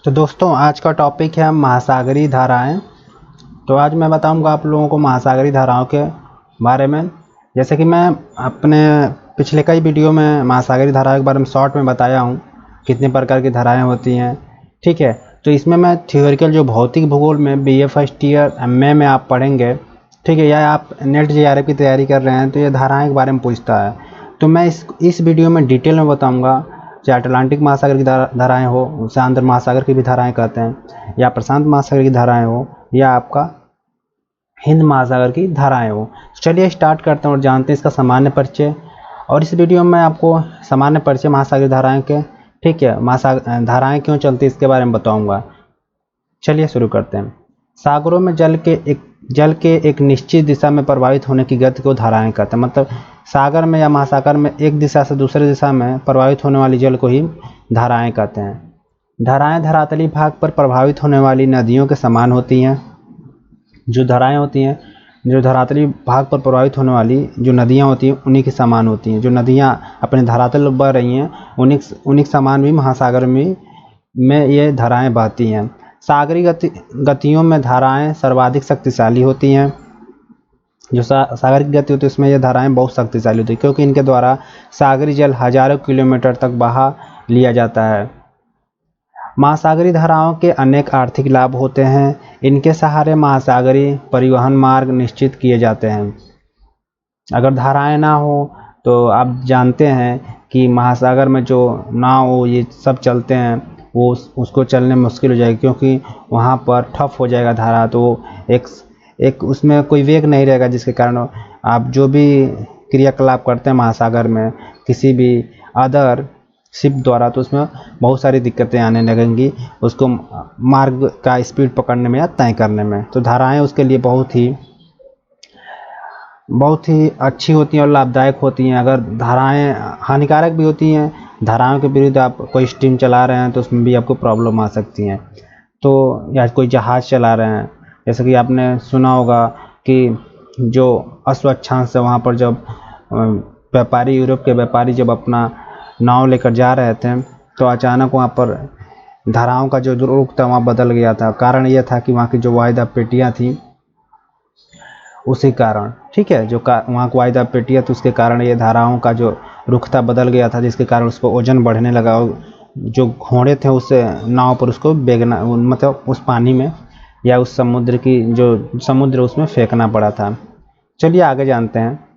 तो दोस्तों आज का टॉपिक है महासागरीय धाराएं। तो आज मैं बताऊंगा आप लोगों को महासागरीय धाराओं के बारे में। जैसे कि मैं अपने पिछले कई वीडियो में महासागरीय धाराओं के बारे में शॉर्ट में बताया हूं कितने प्रकार की धाराएं होती हैं। ठीक है, तो इसमें मैं थ्योरिकल जो भौतिक भूगोल में बीए फर्स्ट ईयर एमए में आप पढ़ेंगे, ठीक है, या आप नेट जेआरएफ की तैयारी कर रहे हैं तो ये धाराएँ के बारे में पूछता है। तो मैं इस वीडियो में डिटेल में बताऊँगा, चाहे अटलांटिक महासागर की धाराएं हो, उसे आंध्र महासागर की भी धाराएं कहते हैं, या प्रशांत महासागर की धाराएं हो, या आपका हिंद महासागर की धाराएं हो। चलिए स्टार्ट करते हैं और जानते हैं इसका सामान्य परिचय। और इस वीडियो में आपको सामान्य परिचय महासागरीय धाराएं के, ठीक है, महासागर धाराएं क्यों चलती है इसके बारे में बताऊंगा। चलिए शुरू करते हैं। सागरों में जल के एक निश्चित दिशा में प्रवाहित होने की गति को धाराएं कहते हैं। मतलब सागर में या महासागर में एक दिशा से दूसरे दिशा में प्रवाहित होने वाली जल को ही धाराएं कहते हैं। धाराएं धरातली भाग पर प्रभावित होने वाली नदियों के समान होती हैं। जो धाराएं होती हैं, जो धरातली भाग पर प्रभावित होने वाली जो नदियां होती हैं उन्हीं के समान होती हैं। जो नदियां अपने धरातल बह रही हैं उन्हीं के समान भी महासागर में ये धाराएं बहती हैं। सागरीय गतियों में धाराएं सर्वाधिक शक्तिशाली होती हैं। जो सागर की गति होती है उसमें ये धाराएं बहुत शक्तिशाली होती है, क्योंकि इनके द्वारा सागरी जल हजारों किलोमीटर तक बहा लिया जाता है। महासागरीय धाराओं के अनेक आर्थिक लाभ होते हैं। इनके सहारे महासागरीय परिवहन मार्ग निश्चित किए जाते हैं। अगर धाराएं ना हो तो आप जानते हैं कि महासागर में जो नाव ये सब चलते हैं वो उसको चलने में मुश्किल हो जाएगी, क्योंकि वहाँ पर ठप हो जाएगा धारा। तो एक उसमें कोई वेग नहीं रहेगा, जिसके कारण आप जो भी क्रियाकलाप करते हैं महासागर में किसी भी अदर शिप द्वारा, तो उसमें बहुत सारी दिक्कतें आने लगेंगी उसको मार्ग का स्पीड पकड़ने में या तय करने में। तो धाराएं उसके लिए बहुत ही अच्छी होती हैं और लाभदायक होती हैं। अगर धाराएं हानिकारक भी होती हैं, धाराओं के विरुद्ध आप कोई स्टीम चला रहे हैं तो उसमें भी आपको प्रॉब्लम आ सकती हैं। तो या कोई जहाज़ चला रहे हैं, जैसे कि आपने सुना होगा कि जो अस्वच्छांश है वहाँ पर जब व्यापारी, यूरोप के व्यापारी जब अपना नाव लेकर जा रहे थे तो अचानक वहाँ पर धाराओं का जो रुख था वहाँ बदल गया था। कारण यह था कि वहाँ की जो वायदा पेटियाँ थी उसी कारण, ठीक है, जो वहाँ की वायदा पेटियाँ थी उसके कारण ये धाराओं का जो रुख था बदल गया था, जिसके कारण उस पर वजन बढ़ने लगा और जो घोड़े थे उस नाव पर उसको बेगना, मतलब उस पानी में या उस समुद्र की जो समुद्र उसमें फेंकना पड़ा था। चलिए आगे जानते हैं।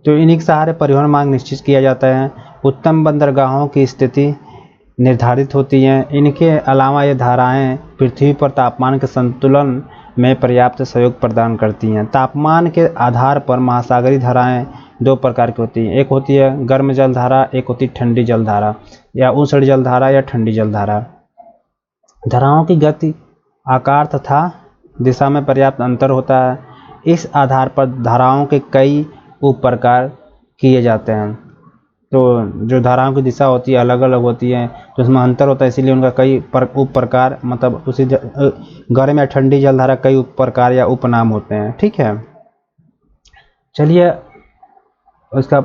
तो इन्हीं के सहारे परिवहन मार्ग निश्चित किया जाता है। उत्तम बंदरगाहों की स्थिति निर्धारित होती है। इनके अलावा ये धाराएं पृथ्वी पर तापमान के संतुलन में पर्याप्त सहयोग प्रदान करती हैं। तापमान के आधार पर महासागरीय धाराएं दो प्रकार की होती हैं। एक होती है गर्म जल धारा, एक होती है ठंडी जल धारा, या उष्ण जल धारा या ठंडी जल धारा। धाराओं की गति, आकार तथा दिशा में पर्याप्त अंतर होता है। इस आधार पर धाराओं के कई उप प्रकार किए जाते हैं। तो जो धाराओं की दिशा होती है अलग अलग होती है, तो उसमें अंतर होता है, इसीलिए उनका कई उप प्रकार, मतलब उसी गर्म या ठंडी जलधारा कई उप प्रकार या उपनाम होते हैं। ठीक है, चलिए उसका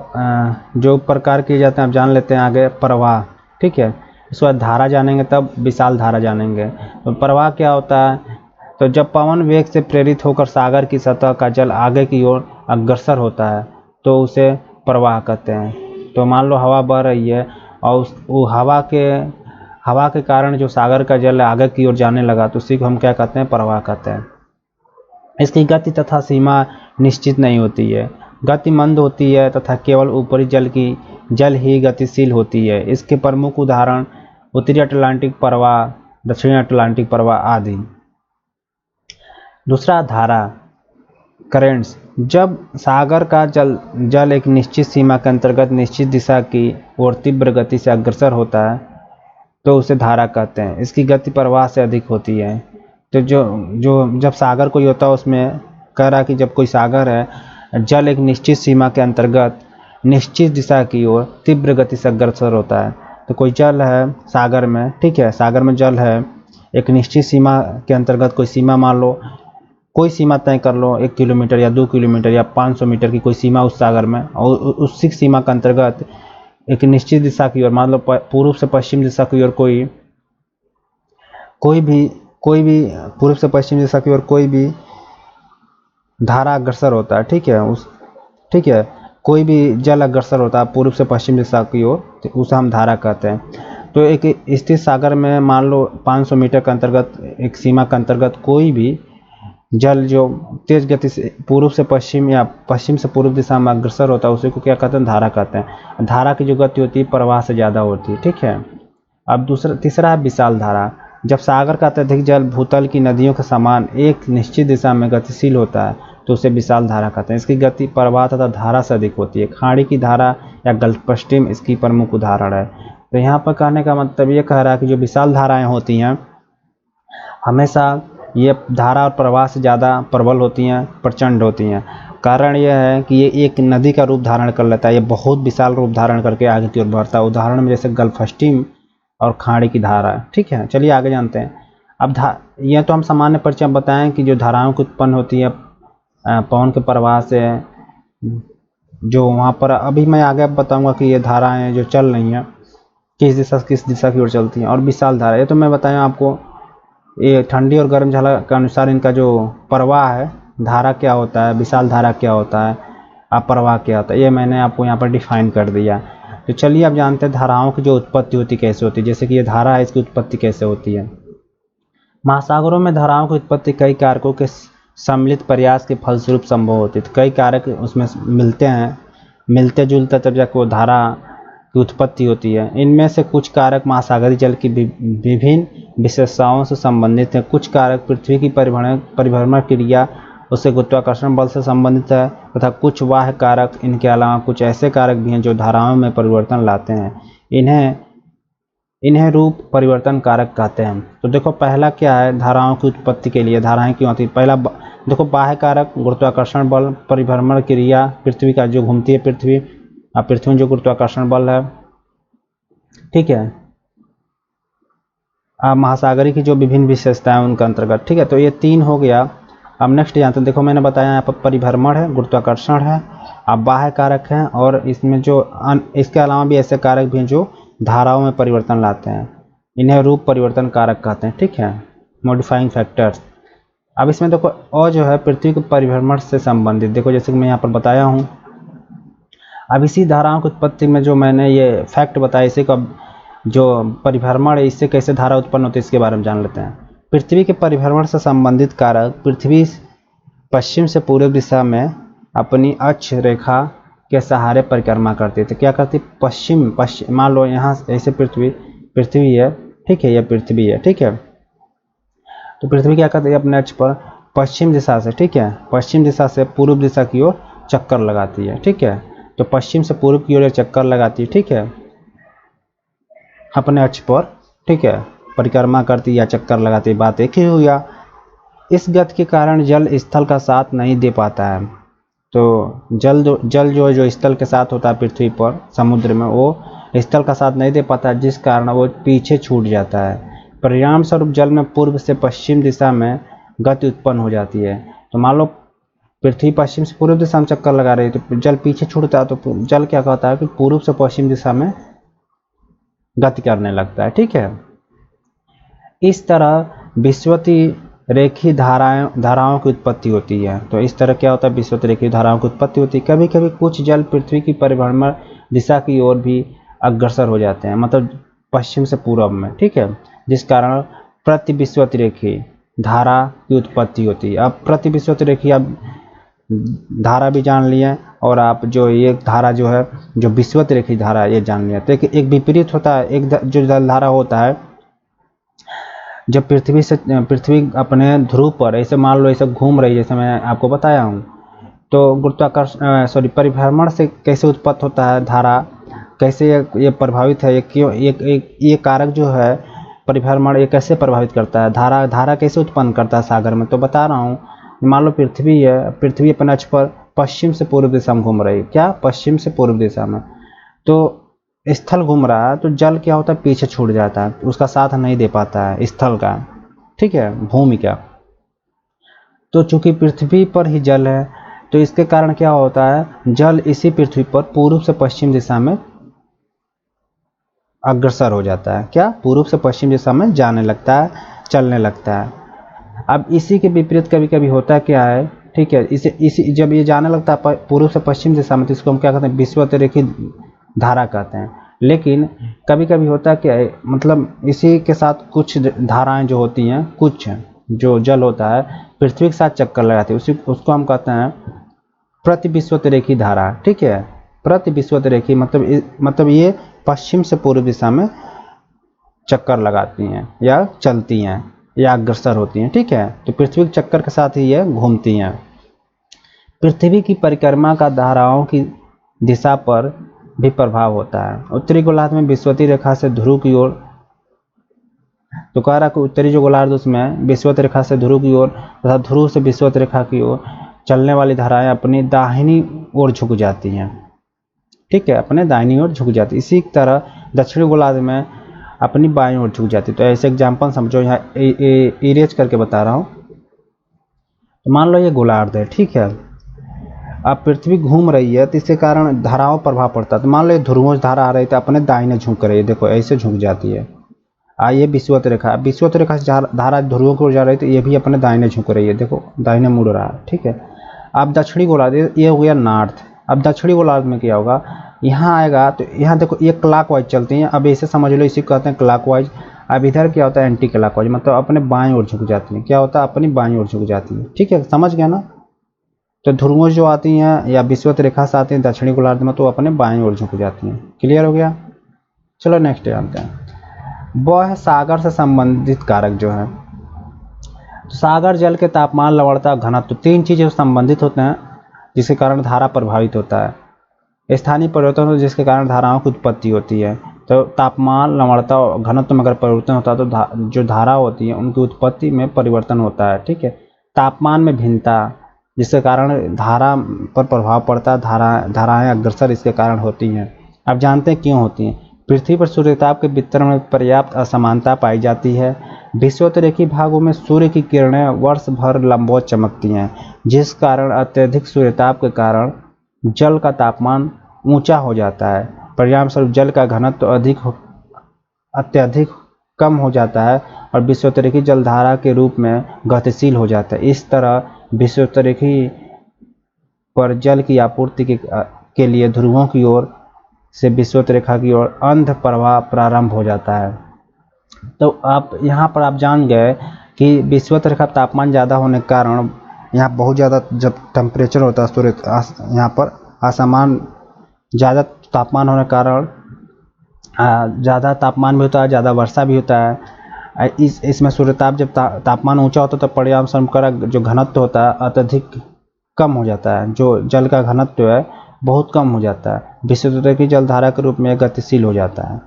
जो प्रकार किए जाते हैं आप जान लेते हैं आगे। प्रवाह, ठीक है, उसके बाद धारा जानेंगे तब विशाल धारा जानेंगे। तो प्रवाह क्या होता है? तो जब पवन वेग से प्रेरित होकर सागर की सतह का जल आगे की ओर अग्रसर होता है तो उसे प्रवाह कहते हैं। तो मान लो हवा बह रही है और वो हवा के कारण जो सागर का जल आगे की ओर जाने लगा तो उसी को हम क्या कहते हैं? प्रवाह कहते हैं। इसकी गति तथा सीमा निश्चित नहीं होती है। गति मंद होती है तथा केवल ऊपरी जल ही गतिशील होती है। इसके प्रमुख उदाहरण उत्तरी अटलांटिक प्रवाह, दक्षिणी अटलांटिक प्रवाह आदि। दूसरा, धारा, करेंट्स। जब सागर का जल एक निश्चित सीमा के अंतर्गत निश्चित दिशा की ओर तीव्र गति से अग्रसर होता है तो उसे धारा कहते हैं। इसकी गति प्रवाह से अधिक होती है। तो जो जब सागर कोई होता है उसमें कह रहा कि जब कोई सागर है, जल एक निश्चित सीमा के अंतर्गत निश्चित दिशा की ओर तीव्र गति से अग्रसर होता है। तो कोई जल है सागर में, ठीक है, सागर में जल है, एक निश्चित सीमा के अंतर्गत कोई सीमा मान लो, कोई सीमा तय कर लो, 1 किलोमीटर या 2 किलोमीटर या 500 मीटर की कोई सीमा उस सागर में, और उसी सीमा के अंतर्गत एक निश्चित दिशा की ओर, मान लो पूर्व से पश्चिम दिशा की ओर कोई भी पूर्व से पश्चिम दिशा की ओर कोई भी धारा अग्रसर होता है, ठीक है, कोई भी जल अग्रसर होता है पूर्व से पश्चिम दिशा की ओर, तो उसे हम धारा कहते हैं। तो एक स्थिर सागर में मान लो 500 मीटर के अंतर्गत, एक सीमा के अंतर्गत कोई भी जल जो तेज गति से पूर्व से पश्चिम या पश्चिम से पूर्व दिशा में अग्रसर होता है, उसी को क्या कहते हैं, धारा कहते हैं। धारा की जो गति होती है प्रवाह से ज़्यादा होती है, ठीक है। अब तीसरा है विशाल धारा। जब सागर का अत्यधिक जल भूतल की नदियों के समान एक निश्चित दिशा में गतिशील होता है तो उसे विशाल धारा कहते हैं। इसकी गति प्रवाह तथा धारा से अधिक होती है। खाड़ी की धारा या गल्फ स्ट्रीम इसकी प्रमुख उदाहरण है। तो यहाँ पर कहने का मतलब ये कह रहा है कि जो विशाल धाराएं होती हैं हमेशा ये धारा और प्रवाह से ज़्यादा प्रबल होती हैं, प्रचंड होती हैं। कारण यह है कि ये एक नदी का रूप धारण कर लेता है, ये बहुत विशाल रूप धारण करके आगे की ओर बढ़ता है। उदाहरण में जैसे गल्फ स्ट्रीम और खाड़ी की धारा, ठीक है। चलिए आगे जानते हैं। अब यह तो हम सामान्य परिचय बताएं कि जो धाराओं की उत्पन्न होती है पवन के प्रवाह से, जो वहाँ पर अभी मैं आगे बताऊंगा कि ये धाराएं जो चल रही हैं किस दिशा की ओर चलती हैं। और विशाल धारा, ये तो मैं बताया आपको, ये ठंडी और गर्म जल के अनुसार इनका जो प्रवाह है, धारा क्या होता है, विशाल धारा क्या होता है, अप्रवाह क्या होता है, ये मैंने आपको यहाँ पर डिफाइन कर दिया। तो चलिए अब जानते हैं धाराओं की जो उत्पत्ति होती कैसे होती है। जैसे कि ये धारा है, इसकी उत्पत्ति कैसे होती है। महासागरों में धाराओं की उत्पत्ति कई कारकों के सम्मिलित प्रयास के फलस्वरूप संभव होती है। तो कई कारक उसमें मिलते हैं, मिलते जुलते तब जाकर वो धारा की उत्पत्ति होती है। इनमें से कुछ कारक महासागरीय जल की विभिन्न विशेषताओं से संबंधित हैं। कुछ कारक पृथ्वी की परिभ्रमण क्रिया, उससे गुरुत्वाकर्षण बल से संबंधित है, तथा कुछ बाह्य कारक, इनके अलावा कुछ ऐसे कारक भी हैं जो धाराओं में परिवर्तन लाते हैं। इन्हें रूप परिवर्तन कारक कहते हैं। तो देखो पहला क्या है, धाराओं की उत्पत्ति के लिए धाराएं क्यों आती है। पहला देखो बाह्य कारक, गुरुत्वाकर्षण बल, परिभ्रमण क्रिया, पृथ्वी का जो घूमती है पृथ्वी में जो गुरुत्वाकर्षण बल है, ठीक है। महासागरी की जो विभिन्न विशेषताएं उनके अंतर्गत, ठीक है। तो ये 3 हो गया। अब नेक्स्ट यहाँ तो देखो मैंने बताया यहाँ पर परिभ्रमण है, गुरुत्वाकर्षण है, अब बाह्य कारक हैं, और इसमें जो इसके अलावा भी ऐसे कारक भी हैं जो धाराओं में परिवर्तन लाते हैं। इन्हें रूप परिवर्तन कारक कहते हैं, ठीक है, मॉडिफाइंग फैक्टर्स। अब इसमें देखो और जो है पृथ्वी के परिभ्रमण से संबंधित, देखो जैसे कि मैं यहाँ पर बताया हूँ। अब इसी धाराओं की उत्पत्ति में जो मैंने ये फैक्ट बताया, इसी का जो परिभ्रमण है, इससे कैसे धारा उत्पन्न होती है इसके बारे में जान लेते हैं। पृथ्वी के परिभ्रमण से संबंधित कारक, पृथ्वी पश्चिम से पूर्व दिशा में अपनी अक्ष रेखा के सहारे परिक्रमा करती है। तो क्या करती है, पश्चिम मान लो यहाँ ऐसे पृथ्वी है, ठीक है, यह पृथ्वी है, ठीक है। तो पृथ्वी क्या करती है, अपने अक्ष पर पश्चिम दिशा से, ठीक है, पश्चिम दिशा से पूर्व दिशा की ओर चक्कर लगाती है, ठीक है। तो पश्चिम से पूर्व की ओर चक्कर लगाती है, ठीक है, अपने अक्ष पर, ठीक है, परिक्रमा करती या चक्कर लगाती, बात एक ही हुई। इस गति के कारण जल स्थल का साथ नहीं दे पाता है। तो जल जो स्थल के साथ होता है पृथ्वी पर, समुद्र में, वो स्थल का साथ नहीं दे पाता, जिस कारण वो पीछे छूट जाता है। परिणाम स्वरूप जल में पूर्व से पश्चिम दिशा में गति उत्पन्न हो जाती है। तो मान लो पृथ्वी पश्चिम से पूर्व दिशा में चक्कर लगा रही है, तो जल पीछे छूटता है, तो जल क्या कहता है कि पूर्व से पश्चिम दिशा में गति करने लगता है, ठीक है। इस तरह विषुवती रेखीय धाराओं की उत्पत्ति होती है। तो इस तरह क्या होता है, विषुवत रेखीय धाराओं की उत्पत्ति होती है। कभी कभी कुछ जल पृथ्वी की परिभ्रमण दिशा की ओर भी अग्रसर हो जाते हैं, मतलब पश्चिम से पूर्व में, ठीक है, जिस कारण प्रतिविषुवत रेखीय धारा की उत्पत्ति होती है। अब प्रतिविषुवत रेखीय आप धारा भी जान लिए, और आप जो ये धारा जो है, जो विषुवत रेखीय धारा, ये जान लिया। तो एक विपरीत होता है, एक जो जल धारा होता है, जब पृथ्वी अपने ध्रुव पर ऐसे मान लो ऐसे घूम रही है, जैसे मैं आपको बताया हूँ, तो गुरुत्वाकर्षण परिभ्रमण से कैसे उत्पत्ति होता है धारा, कैसे ये प्रभावित है, ये क्यों, ये कारक जो है परिभ्रमण, ये कैसे प्रभावित करता है, धारा कैसे उत्पन्न करता है सागर में। तो बता रहा हूँ, मान लो पृथ्वी है, पृथ्वी अपने अक्ष पर पश्चिम से पूर्व दिशा में घूम रही है, क्या, पश्चिम से पूर्व दिशा में, तो स्थल घूम रहा है, तो जल क्या होता है, पीछे छूट जाता है, उसका साथ नहीं दे पाता है स्थल का, ठीक है, भूमि का। तो चूंकि पृथ्वी पर ही जल है, तो इसके कारण क्या होता है, जल इसी पृथ्वी पर पूर्व से पश्चिम दिशा में अग्रसर हो जाता है, क्या पूर्व से पश्चिम दिशा में जाने लगता है, चलने लगता है। अब इसी के विपरीत कभी कभी होता क्या है, ठीक है, इसी जब ये जाने लगता है पूर्व से पश्चिम दिशा में, तो इसको हम क्या कहते हैं, विषुवतरेखी धारा कहते हैं। लेकिन कभी कभी होता क्या है, मतलब इसी के साथ कुछ धाराएं जो होती हैं, कुछ जो जल होता है पृथ्वी के साथ चक्कर लगाती है, उसको हम कहते हैं प्रति विषुवतरेखी धारा, ठीक है। प्रति विषुवतरेखी मतलब ये पश्चिम से पूर्व दिशा में चक्कर लगाती हैं या चलती हैं या अग्रसर होती हैं, ठीक है। तो पृथ्वी के चक्कर के साथ ही ये घूमती हैं। पृथ्वी की परिक्रमा का धाराओं की दिशा पर भी प्रभाव होता है। उत्तरी गोलार्ध में विषुवतीय रेखा से ध्रुव की ओर, तो कह रहा कि उत्तरी जो गोलार्ध उसमें विषुवत रेखा से ध्रुव की ओर तथा ध्रुव से विषुवत रेखा की ओर चलने वाली धाराएं अपनी दाहिनी ओर झुक जाती हैं, ठीक है, अपने दाहिनी ओर झुक जाती। इसी तरह दक्षिणी गोलार्ध में अपनी बाईं ओर झुक जाती। तो ऐसे एग्जाम्पल समझो, यहाँ इरेज करके बता रहा हूँ। तो मान लो ये गोलार्ध है, ठीक है। अब पृथ्वी घूम रही है तो इसके कारण धाराओं प्रभाव पड़ता है। तो मान लो ये ध्रुवों से धारा आ रही है तो अपने दाहिने झुक रही है, देखो ऐसे झुक जाती है। ये विषुवत रेखा, विषुवत रेखा से धारा ध्रुवों की ओर जा रही है तो ये भी अपने दाहिने झुक रही है, देखो दाहिने मुड़ रहा है, ठीक है। अब दक्षिणी गोलार्ध, ये हो गया नॉर्थ। अब दक्षिणी गोलार्ध में क्या होगा, यहाँ आएगा तो यहाँ देखो ये क्लॉकवाइज चलती हैं। अब ऐसे समझ लो, इसी को कहते हैं क्लॉकवाइज। अब इधर क्या होता है, एंटी क्लॉकवाइज, मतलब अपने बाएं ओर झुक जाती है। क्या होता है, अपनी बाएं ओर झुक जाती है, ठीक है, समझ गया ना। तो ध्रुवों जो आती हैं या विषुवत रेखा से आती हैं दक्षिणी गोलार्ध में, तो अपने बाएं ओर झुक जाती हैं। क्लियर हो गया। चलो नेक्स्ट जानते हैं। वह है सागर से संबंधित कारक जो है। तो सागर जल के तापमान, लवणता, घनत्व, तीन चीजें संबंधित होते हैं जिसके कारण धारा प्रभावित होता है। स्थानीय परिवर्तन हो जिसके कारण धाराओं की उत्पत्ति होती है। तो तापमान, लवणता और घनत्व में अगर परिवर्तन होता है तो जो धारा होती है उनकी उत्पत्ति में परिवर्तन होता है, ठीक है। तापमान में भिन्नता जिसके कारण धारा पर प्रभाव पड़ता है, धाराएं अग्रसर इसके कारण होती हैं। अब जानते हैं क्यों होती हैं। पृथ्वी पर सूर्यताप के वितरण में पर्याप्त असमानता पाई जाती है। विषुवतरेखी भागों में सूर्य की किरणें वर्ष भर लंबवत चमकती हैं, जिस कारण अत्यधिक सूर्यताप के कारण जल का तापमान ऊंचा हो जाता है। परिणामस्वरूप जल का घनत्व अत्यधिक कम हो जाता है और विषुवतरेखी जलधारा के रूप में गतिशील हो जाता है। इस तरह विषुवतरेखी पर जल की आपूर्ति के लिए ध्रुवों की ओर से विषुवत रेखा की ओर अंध प्रवाह प्रारंभ हो जाता है। तो आप यहाँ पर आप जान गए कि विषुवत रेखा तापमान ज़्यादा होने के कारण यहाँ बहुत ज़्यादा जब टेम्परेचर होता है सूर्य यहाँ पर असमान ज़्यादा तापमान होने के कारण ज़्यादा तापमान भी होता है, ज़्यादा वर्षा भी होता है। इसमें सूर्यताप जब तापमान ऊंचा होता है तो परिणामस्वरूप जो घनत्व होता है अत्यधिक कम हो जाता है, जो जल का घनत्व है बहुत कम हो जाता है। विषुवतरेखी जलधारा के रूप में गतिशील हो जाता है।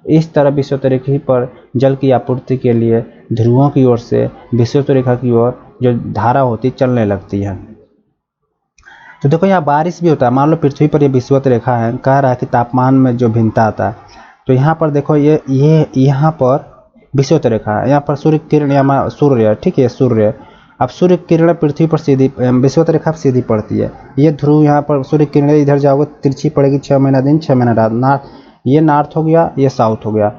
इस तरह विषुवतरेखी पर जल की आपूर्ति के लिए ध्रुवों की ओर से विषुवत रेखा की ओर जो धारा होती चलने लगती है। तो देखो यहाँ बारिश भी होता है। मान लो पृथ्वी पर ये विषुवत रेखा है, कह रहा है कि तापमान में जो भिन्नता आता है, तो यहाँ पर देखो ये यहाँ पर विषुवत रेखा है, यहाँ पर सूर्य किरण या सूर्य, ठीक है, सूर्य। अब सूर्य किरण पृथ्वी पर सीधी विषुवत रेखा पर सीधी पड़ती है। ये ध्रुव यहाँ पर सूर्य किरण इधर जाओगे तिरछी पड़ेगी, 6 महीना दिन 6 महीना रात। ये नॉर्थ हो गया, ये साउथ हो गया।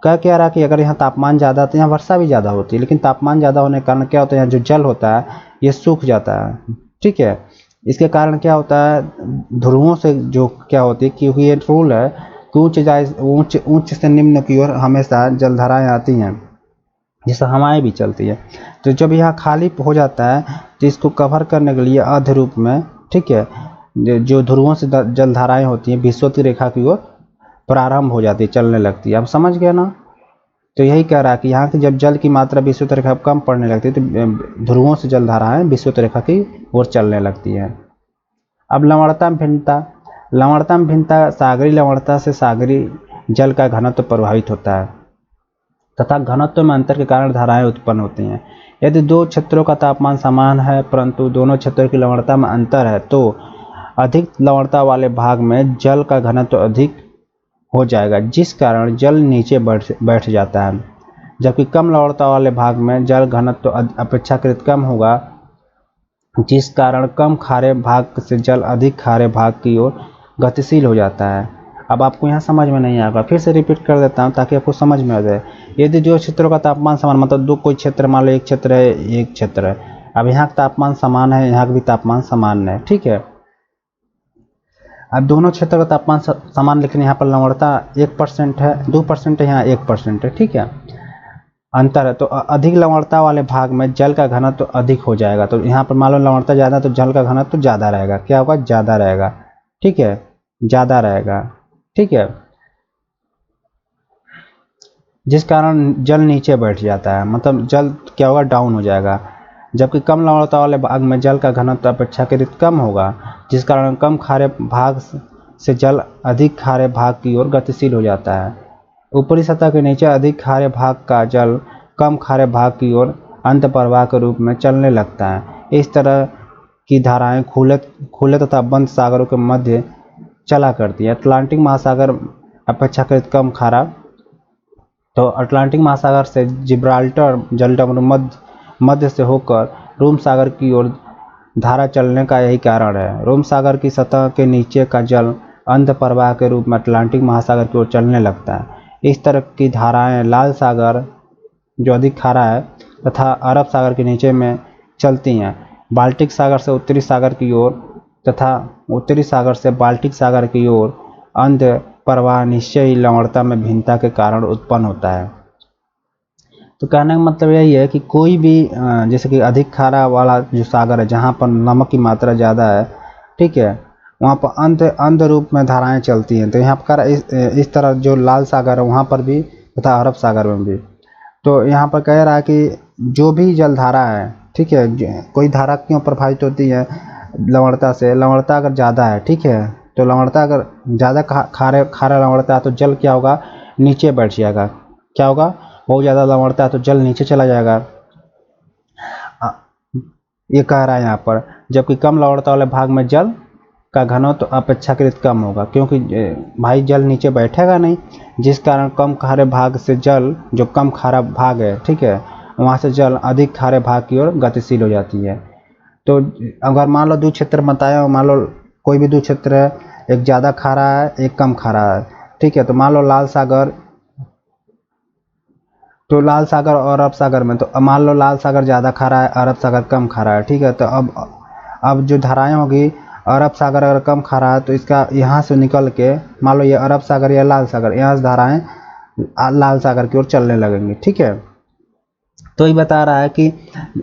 क्या रहा कि अगर यहाँ तापमान ज़्यादा तो यहाँ वर्षा भी ज़्यादा होती है, लेकिन तापमान ज़्यादा होने के कारण क्या होता है, यहाँ जो जल होता है ये सूख जाता है, ठीक है। इसके कारण क्या होता है, ध्रुवों से जो क्या होती है, क्योंकि ये रूल है कि उच्च से निम्न की ओर हमेशा जलधाराएँ आती हैं, जिससे हवाएं भी चलती है। तो जब यहाँ खाली हो जाता है तो इसको कवर करने के लिए अर्ध रूप में, ठीक है, जो ध्रुवों से जलधाराएं होती हैं विषुवत रेखा की ओर प्रारंभ हो जाती है, चलने लगती है। अब समझ गया ना। तो यही कह रहा है कि यहाँ की जब जल की मात्रा विषुवत रेखा कम पड़ने लगती है तो ध्रुवों से जलधाराएं विषुवत रेखा की ओर चलने लगती है। अब लवणता में भिन्नता। लवणता में भिन्नता सागरी लवणता से सागरी जल का घनत्व प्रभावित होता है तथा घनत्व में अंतर के कारण धाराएं उत्पन्न होती हैं। यदि दो क्षेत्रों का तापमान समान है परंतु दोनों क्षेत्रों की लवणता में अंतर है तो अधिक लवणता वाले भाग में जल का घनत्व अधिक हो जाएगा, जिस कारण जल नीचे बैठ जाता है, जबकि कम लवणता वाले भाग में जल घनत्व अपेक्षाकृत कम होगा, जिस कारण कम खारे भाग से जल अधिक खारे भाग की ओर गतिशील हो जाता है। अब आपको यहाँ समझ में नहीं आएगा, फिर से रिपीट कर देता हूँ ताकि आपको समझ में आ जाए। यदि दो क्षेत्रों का तापमान समान, मतलब दो कोई क्षेत्र, मान लो एक क्षेत्र है एक क्षेत्र है, अब यहाँ का तापमान समान है, यहाँ का भी तापमान समान है, ठीक है। अब दोनों क्षेत्र का तापमान समान, लेकिन यहाँ पर लवणता 1% है, 2% है, यहाँ 1% है, ठीक है, अंतर है। तो अधिक लवणता वाले भाग में जल का घनत्व तो अधिक हो जाएगा। तो यहाँ पर मान लो लवणता ज़्यादा तो जल का घनत्व तो ज़्यादा रहेगा। क्या होगा? ज़्यादा रहेगा, ठीक है, ज़्यादा रहेगा, ठीक है, जिस कारण जल नीचे बैठ जाता है, मतलब जल क्या होगा? डाउन हो जाएगा। जबकि कम लवणता वाले भाग में जल का घनत्व अपेक्षाकृत कम होगा, जिस कारण कम खारे भाग से जल अधिक खारे भाग की ओर गतिशील हो जाता है। ऊपरी सतह के नीचे अधिक खारे भाग का जल कम खारे भाग की ओर अंत प्रवाह के रूप में चलने लगता है। इस तरह की धाराएं खुले तथा बंद सागरों के मध्य चला करती है। अटलांटिक महासागर अपेक्षाकृत कम खारा, तो अटलांटिक महासागर से जिब्राल्टर जलडमरू मध्य से होकर रोम सागर की ओर धारा चलने का यही कारण है। रोम सागर की सतह के नीचे का जल अंत प्रवाह के रूप में अटलांटिक महासागर की ओर चलने लगता है। इस तरह की धाराएं लाल सागर जो अधिक खारा है तथा अरब सागर के नीचे में चलती हैं। बाल्टिक सागर से उत्तरी सागर की ओर तथा उत्तरी सागर से बाल्टिक सागर की ओर अंत प्रवाह निश्चय ही लवणता में भिन्नता के कारण उत्पन्न होता है। तो कहने का मतलब यही है कि कोई भी जैसे कि अधिक खारा वाला जो सागर है, जहाँ पर नमक की मात्रा ज़्यादा है, ठीक है, वहाँ पर अंध रूप में धाराएं चलती हैं। तो यहाँ पर इस तरह जो लाल सागर है वहाँ पर भी तथा अरब सागर में भी। तो यहाँ पर कह रहा है कि जो भी जलधारा है, ठीक है, कोई धारा क्यों प्रभावित होती है? लवणता से। लवणता अगर ज़्यादा है, ठीक है, तो लवणता अगर ज़्यादा खारा लवणता है तो जल क्या होगा? नीचे बैठ जाएगा। क्या होगा? बहुत ज़्यादा लवणता है तो जल नीचे चला जाएगा, ये कह रहा है यहाँ पर। जबकि कम लवणता वाले भाग में जल का घनत्व तो अपेक्षाकृत कम होगा, क्योंकि भाई जल नीचे बैठेगा नहीं, जिस कारण कम खारे भाग से जल, जो कम खारा भाग है, ठीक है, वहाँ से जल अधिक खारे भाग की ओर गतिशील हो जाती है। तो अगर मान लो दो क्षेत्र बताया हो, मान लो कोई भी दो क्षेत्र है, एक ज़्यादा खारा है एक कम खारा है, ठीक है, तो मान लो लाल सागर, तो लाल सागर और अरब सागर में, तो मान लो लाल सागर ज़्यादा खारा है अरब सागर कम खारा है, ठीक है, तो अब जो धाराएं होगी, अरब सागर अगर कम खारा है तो इसका यहाँ से निकल के मान लो ये अरब सागर या लाल सागर, यहाँ से धाराएं लाल सागर की ओर चलने लगेंगी, ठीक है। तो ये बता रहा है कि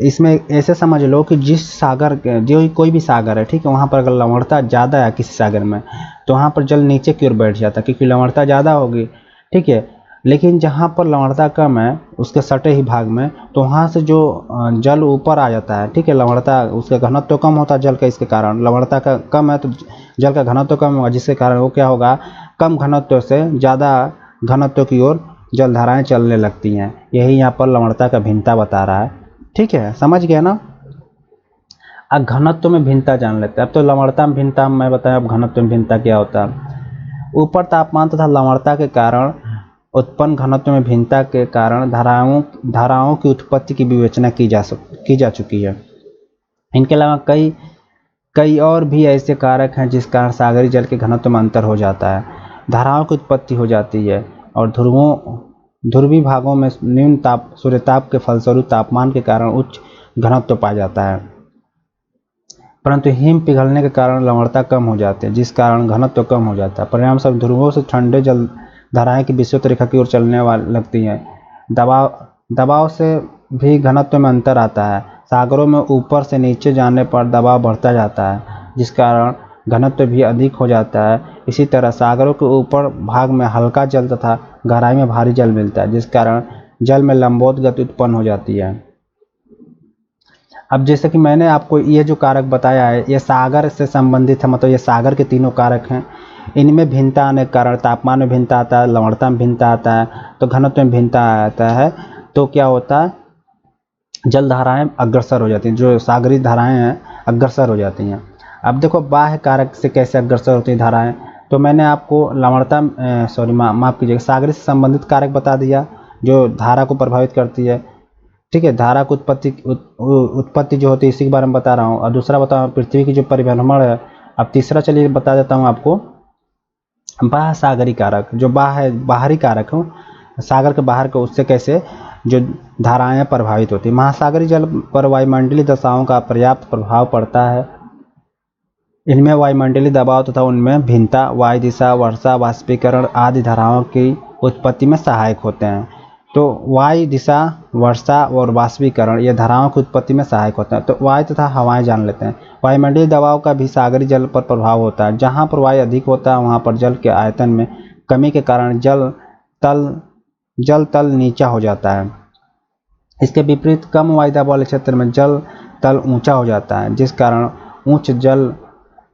इसमें ऐसे समझ लो कि जिस सागर जो कोई भी सागर है, ठीक है, वहाँ पर अगर लवणता ज़्यादा है किसी सागर में, तो वहाँ पर जल नीचे की ओर बैठ जाता है, क्योंकि लवणता ज़्यादा होगी, ठीक है। लेकिन जहाँ पर लवणता कम है उसके सटे ही भाग में, तो वहाँ से जो जल ऊपर आ जाता है, ठीक है, लवणता उसका घनत्व तो कम होता है जल का, इसके कारण लवणता का कम है तो जल का घनत्व कम होगा, जिसके कारण वो क्या होगा? कम घनत्व से ज़्यादा घनत्व की ओर जलधाराएं चलने लगती हैं। यही यहाँ पर लवणता का भिन्नता बता रहा है, ठीक है, समझ गया ना। अब घनत्व में भिन्नता जान लेते हैं। अब तो लवणता में भिन्नता मैं बताया, अब घनत्व में भिन्नता क्या होता है। ऊपर तापमान तथा लवणता के कारण उत्पन्न घनत्व में भिन्नता के कारण धाराओं की उत्पत्ति की विवेचना की जा चुकी है। इनके अलावा कई और भी ऐसे कारक हैं जिस कारण सागरीय जल के घनत्व में अंतर हो जाता है, धाराओं की उत्पत्ति हो जाती है, और ध्रुवीय भागों में न्यून सूर्यताप के फलस्वरूप तापमान के कारण उच्च घनत्व पाया जाता है, परंतु हिम पिघलने के कारण लवणता कम हो जाती है, जिस कारण घनत्व कम हो जाता है। परिणाम स्वरूप ध्रुवों से ठंडे जल धाराएं की विषुवत रेखा की ओर चलने लगती हैं। दबाव से भी घनत्व में अंतर आता है। सागरों में ऊपर से नीचे जाने पर दबाव बढ़ता जाता है, जिस कारण घनत्व भी अधिक हो जाता है। इसी तरह सागरों के ऊपर भाग में हल्का जल तथा गहराई में भारी जल मिलता है, जिस कारण जल में लंबवत गति उत्पन्न हो जाती है। अब जैसे कि मैंने आपको ये जो कारक बताया है, ये सागर से संबंधित है, मतलब ये सागर के तीनों कारक हैं। इनमें भिन्नता आने के कारण तापमान में भिन्नता आता है, लवणता में भिन्नता आता है, तो घनत्व में भिन्नता आता है। तो क्या होता है? जल धाराएं अग्रसर हो जाती हैं, जो सागरीय धाराएं हैं अग्रसर हो जाती हैं। अब देखो बाह्य कारक से कैसे अग्रसर होती है धाराएं। तो मैंने आपको लवणता माफ़ कीजिएगा, सागरीय से संबंधित कारक बता दिया जो धारा को प्रभावित करती है, ठीक है, धारा की उत्पत्ति जो होती है इसी के बारे में बता रहा हूँ। और दूसरा बताऊँ पृथ्वी की जो परिभ्रमण है। अब तीसरा चलिए बता देता हूँ आपको बाह्य सागरी कारक, जो बाहरी कारक हो, सागर के बाहर के, उससे कैसे जो धाराएं प्रभावित होती है। महासागरीय जल पर वायुमंडलीय दशाओं का पर्याप्त प्रभाव पड़ता है। इनमें वायुमंडलीय दबाव तथा उनमें भिन्नता वायु दिशा, वर्षा, वाष्पीकरण आदि धाराओं की उत्पत्ति में सहायक होते हैं। तो वायु दिशा, वर्षा और वाष्पीकरण ये धाराओं की उत्पत्ति में सहायक होते हैं। तो वायु तथा हवाएं जान लेते हैं। वायुमंडलीय दबाव का भी सागरीय जल पर प्रभाव होता है। जहाँ पर वायु अधिक होता है वहाँ पर जल के आयतन में कमी के कारण जल तल नीचा हो जाता है। इसके विपरीत कम वायु दाब वाले क्षेत्र में जल तल ऊंचा हो जाता है, जिस कारण उच्च जल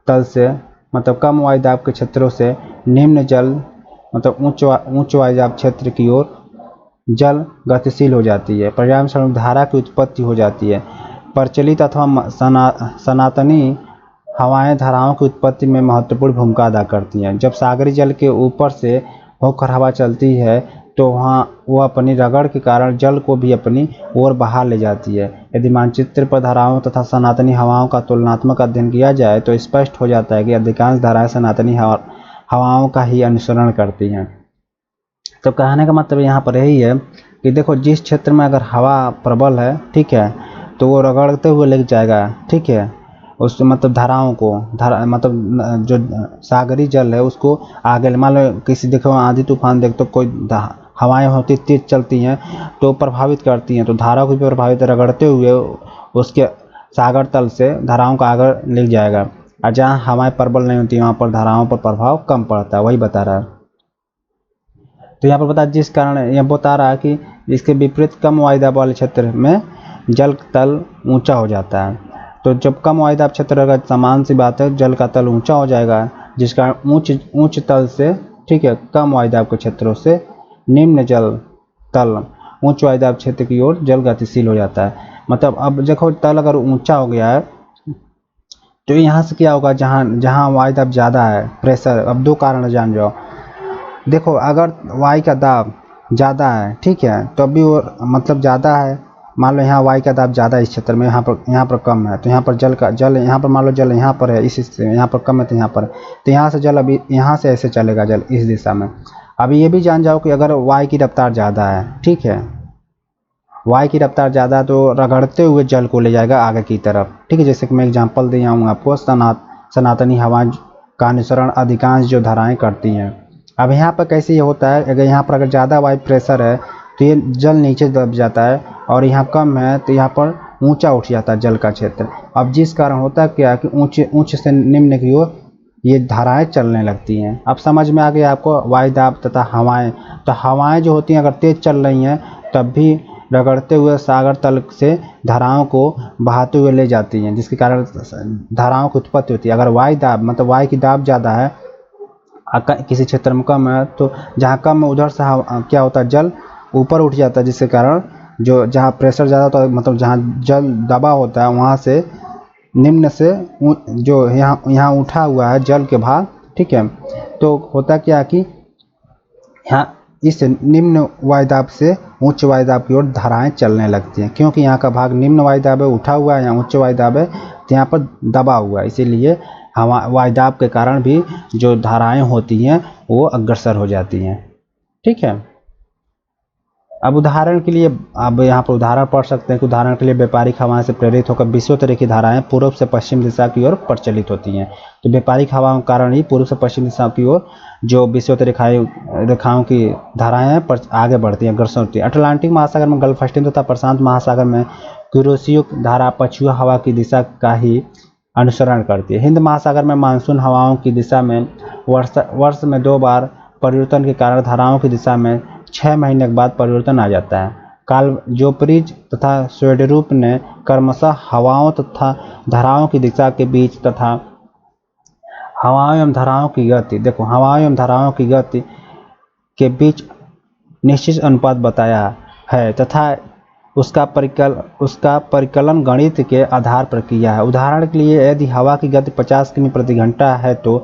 तल से मतलब कम वायु दाब के क्षेत्रों से निम्न जल मतलब उच्च वायु दाब क्षेत्र की ओर जल गतिशील हो जाती है। परिणामस्वरूप धारा की उत्पत्ति हो जाती है। प्रचलित अथवा सनातनी हवाएं धाराओं की उत्पत्ति में महत्वपूर्ण भूमिका अदा करती हैं। जब सागरी जल के ऊपर से होकर हवा चलती है तो वहाँ वो अपनी रगड़ के कारण जल को भी अपनी ओर बहा ले जाती है। यदि मानचित्र पर धाराओं तथा सनातनी हवाओं का तुलनात्मक अध्ययन किया जाए तो स्पष्ट हो जाता है कि अधिकांश धाराएं सनातनी हवाओं का ही अनुसरण करती हैं। तो कहने का मतलब यहाँ पर यही है कि देखो, जिस क्षेत्र में अगर हवा प्रबल है, ठीक है, तो वो रगड़ते हुए ले जाएगा, ठीक है, उस मतलब धाराओं को, मतलब जो सागरी जल है उसको आगे, मान लो किसी देखो आंधी तूफान देख तो कोई हवाएं होती तेज चलती हैं तो प्रभावित करती हैं, तो धाराओं को भी प्रभावित रगड़ते हुए उसके सागर तल से धाराओं को आगे ले जाएगा। और जहाँ हवाएं प्रबल नहीं होती वहाँ पर धाराओं पर प्रभाव कम पड़ता है, वही बता रहा है। तो यहाँ पर बता, जिस कारण यह बता रहा है कि इसके विपरीत कम वायु दाब वाले क्षेत्र में जल तल ऊंचा हो जाता है। तो जब कम वायु दाब क्षेत्र रहेगा, समान सी बात है, जल का तल ऊंचा हो जाएगा, जिस कारण उच्च तल से, ठीक है, कम वायु दाब के क्षेत्रों से निम्न जल तल उच्च वायु दाब क्षेत्र की ओर जल गतिशील हो जाता है। मतलब अब देखो, तल अगर ऊंचा हो गया है तो यहाँ से क्या होगा, जहाँ वायु दाब ज़्यादा है, प्रेशर, अब दो कारण जान जाओ। देखो, अगर वायु का दाब ज़्यादा है, ठीक है, तो अभी वो मतलब ज़्यादा है, मान लो यहाँ वायु का दाब ज़्यादा है इस क्षेत्र में, यहाँ पर कम है, तो यहाँ पर जल यहाँ पर मान लो जल यहाँ पर है, इस हिस्से में यहाँ पर कम है तो यहाँ पर, तो यहाँ से जल अभी यहाँ से ऐसे चलेगा जल इस दिशा में। अभी ये भी जान जाओ कि अगर वायु की रफ्तार ज़्यादा है, ठीक है, वायु की रफ्तार ज़्यादा तो रगड़ते हुए जल को ले जाएगा आगे की तरफ, ठीक है। जैसे कि मैं एग्जांपल दिया हूँ आपको, सनातनी हवा का अनुसरण अधिकांश जो धाराएं करती हैं। अब यहाँ पर कैसे ये होता है, अगर यहाँ पर अगर ज़्यादा वायु प्रेशर है तो ये जल नीचे दब जाता है, और यहाँ कम है तो यहाँ पर ऊंचा उठ जाता है जल का क्षेत्र। अब जिस कारण होता है क्या कि ऊंच से निम्न की ओर ये धाराएं चलने लगती हैं। अब समझ में आ गया आपको, वायु दाब तथा हवाएं। तो हवाएं जो होती हैं अगर तेज चल रही हैं तब भी रगड़ते हुए सागर तल से धाराओं को बहाते हुए ले जाती हैं, जिसके कारण धाराओं की उत्पत्ति होती है। अगर वायु दाब मतलब वायु की दाब ज़्यादा है, किसी क्षेत्र में कम है, तो जहाँ कम है उधर से क्या होता है, जल ऊपर उठ जाता है, जिसके कारण जो जहाँ प्रेशर ज़्यादा होता है, मतलब जहाँ जल दबा होता है वहाँ से निम्न से जो यहाँ उठा हुआ है जल के भाग, ठीक है, तो होता क्या कि यहाँ इस निम्न वायुदाब से उच्च वायुदाब की ओर धाराएं चलने लगती हैं, क्योंकि यहाँ का भाग निम्न वायुदाब है, उठा हुआ है, यहाँ उच्च वायुदाब है तो यहाँ पर दबा हुआ है, इसीलिए हवा वायुदाब के कारण भी जो धाराएं होती हैं वो अग्रसर हो जाती हैं, ठीक है। अब उदाहरण के लिए, अब यहाँ पर उदाहरण पढ़ सकते हैं कि उदाहरण के लिए व्यापारिक हवाओं से प्रेरित होकर विषुवत रेखी धाराएं पूर्व से पश्चिम दिशा की ओर प्रचलित होती हैं। तो व्यापारिक हवाओं के कारण ही पूर्व से पश्चिम दिशा की ओर जो विषुवत रेखाओं की धाराएं हैं आगे बढ़ती हैं, अग्रसर होती है। अटलांटिक महासागर में गल्फ स्ट्रीम तथा प्रशांत महासागर में कुरोशियो धारा पछुआ हवा की दिशा का ही अनुसरण करती है। हिंद महासागर में मानसून हवाओं की दिशा में वर्ष में 2 बार परिवर्तन के कारण धाराओं की दिशा में 6 महीने के बाद परिवर्तन आ जाता है। काल जोपरीज तथा स्वेडरूप ने क्रमशः हवाओं तथा धाराओं की दिशा के बीच तथा हवाओं एवं धाराओं की गति, देखो हवाओं एवं धाराओं की गति के बीच निश्चित अनुपात बताया है तथा उसका परिकलन गणित के आधार पर किया है। उदाहरण के लिए, यदि हवा की गति 50 किमी प्रति घंटा है तो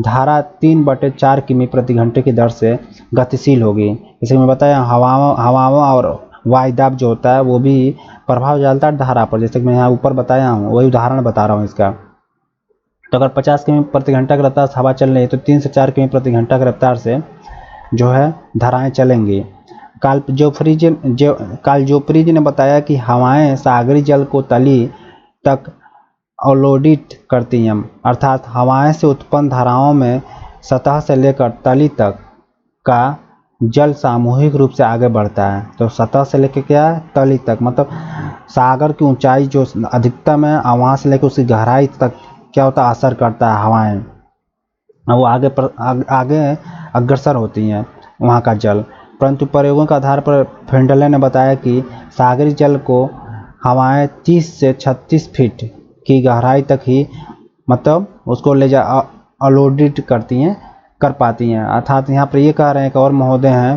धारा 3/4 किमी प्रति घंटे की दर से गतिशील होगी। जैसे मैं बताया, हवाओं और वायुदाब जो होता है वो भी प्रभाव डालता है धारा पर, जैसे कि मैं यहाँ ऊपर बताया हूँ, वही उदाहरण बता रहा हूँ इसका। तो अगर 50 किमी प्रति घंटा की रफ्तार से हवा चल रही है तो 3 से 4 किमी प्रति घंटा की रफ्तार से जो है धाराएं चलेंगी। कालजोफ्री जी ने बताया कि हवाएं सागरी जल को तली तक अवलोडित करती हैं, अर्थात हवाएं से उत्पन्न धाराओं में सतह से लेकर तली तक का जल सामूहिक रूप से आगे बढ़ता है। तो सतह से लेकर क्या है, तली तक, मतलब सागर की ऊंचाई जो अधिकतम है वहाँ से लेकर उसकी गहराई तक क्या होता है, असर करता है हवाएं, वो आगे अग्रसर होती हैं वहाँ का जल। परंतु प्रयोगों के आधार पर फेंडले ने बताया कि सागरी जल को हवाएं 30 से 36 फीट की गहराई तक ही मतलब उसको ले जा अलोडिट कर पाती हैं। अर्थात यहाँ पर ये कह रहे हैं कि और महोदय हैं